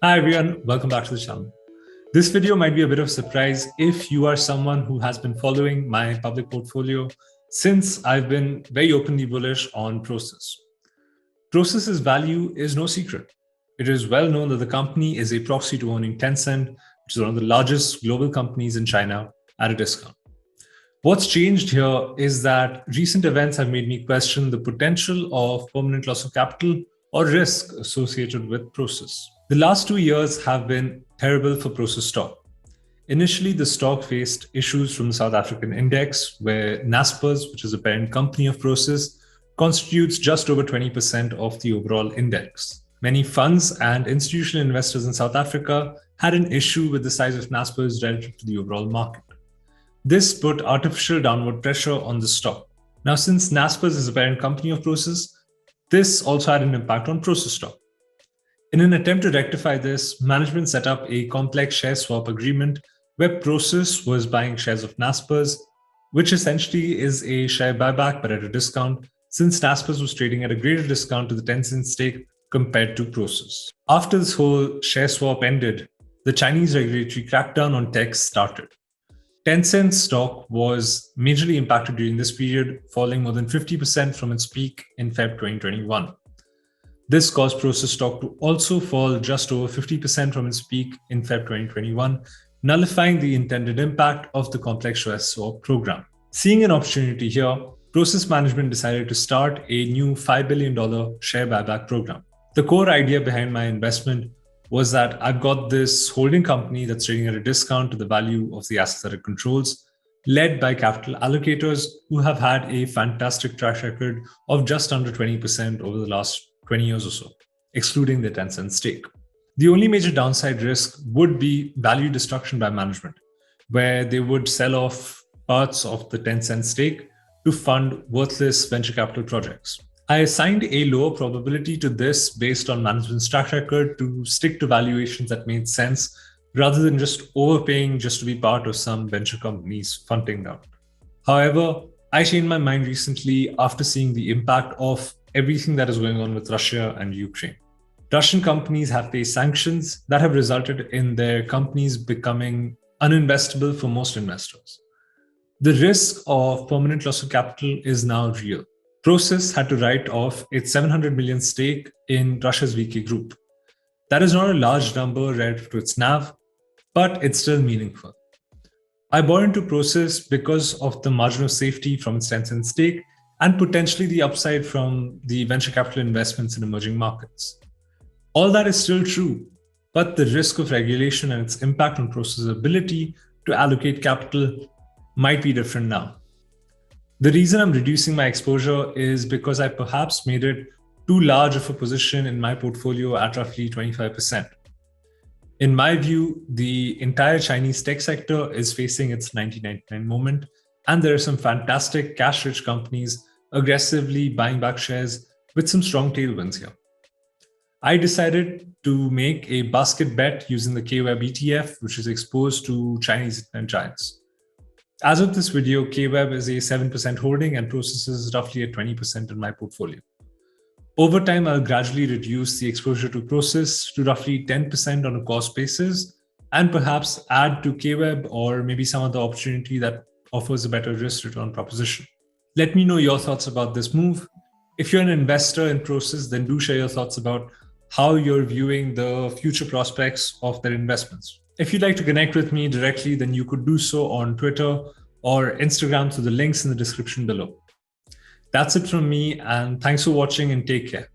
Hi everyone, welcome back to the channel. This video might be a bit of a surprise if you are someone who has been following my public portfolio since I've been very openly bullish on Prosus. Prosus's value is no secret. It is well known that the company is a proxy to owning Tencent, which is one of the largest global companies in China, at a discount. What's changed here is that recent events have made me question the potential of permanent loss of capital or risk associated with Prosus. The last 2 years have been terrible for Prosus stock. Initially, the stock faced issues from the South African index, where Naspers, which is a parent company of Prosus, constitutes just over 20% of the overall index. Many funds and institutional investors in South Africa had an issue with the size of Naspers relative to the overall market. This put artificial downward pressure on the stock. Now, since Naspers is a parent company of Prosus, this also had an impact on Prosus stock. In an attempt to rectify this, management set up a complex share swap agreement where Prosus was buying shares of Naspers, which essentially is a share buyback but at a discount, since Naspers was trading at a greater discount to the Tencent stake compared to Prosus. After this whole share swap ended, the Chinese regulatory crackdown on tech started. Tencent stock was majorly impacted during this period, falling more than 50% from its peak in Feb 2021. This caused Prosus stock to also fall just over 50% from its peak in Feb 2021, nullifying the intended impact of the complex share swap program. Seeing an opportunity here, Prosus management decided to start a new $5 billion share buyback program. The core idea behind my investment was that I've got this holding company that's trading at a discount to the value of the assets that it controls, led by capital allocators who have had a fantastic track record of just under 20% over the last 20 years or so, excluding the Tencent stake. The only major downside risk would be value destruction by management, where they would sell off parts of the Tencent stake to fund worthless venture capital projects. I assigned a lower probability to this based on management's track record to stick to valuations that made sense rather than just overpaying just to be part of some venture company's funding round. However, I changed my mind recently after seeing the impact of everything that is going on with Russia and Ukraine. Russian companies have faced sanctions that have resulted in their companies becoming uninvestable for most investors. The risk of permanent loss of capital is now real. Prosus had to write off its 700 million stake in Russia's VK Group. That is not a large number relative to its NAV, but it's still meaningful. I bought into Prosus because of the margin of safety from its Tencent stake and potentially the upside from the venture capital investments in emerging markets. All that is still true, but the risk of regulation and its impact on Prosus' ability to allocate capital might be different now. The reason I'm reducing my exposure is because I perhaps made it too large of a position in my portfolio at roughly 25%. In my view, the entire Chinese tech sector is facing its 1999 moment, and there are some fantastic cash-rich companies aggressively buying back shares with some strong tailwinds here. I decided to make a basket bet using the KWEB ETF, which is exposed to Chinese internet giants. As of this video, KWEB is a 7% holding and Prosus is roughly at 20% in my portfolio. Over time, I'll gradually reduce the exposure to Prosus to roughly 10% on a cost basis and perhaps add to KWEB or maybe some other opportunity that offers a better risk return proposition. Let me know your thoughts about this move. If you're an investor in Prosus, then do share your thoughts about how you're viewing the future prospects of their investments. If you'd like to connect with me directly, then you could do so on Twitter or Instagram through the links in the description below. That's it from me, and thanks for watching and take care.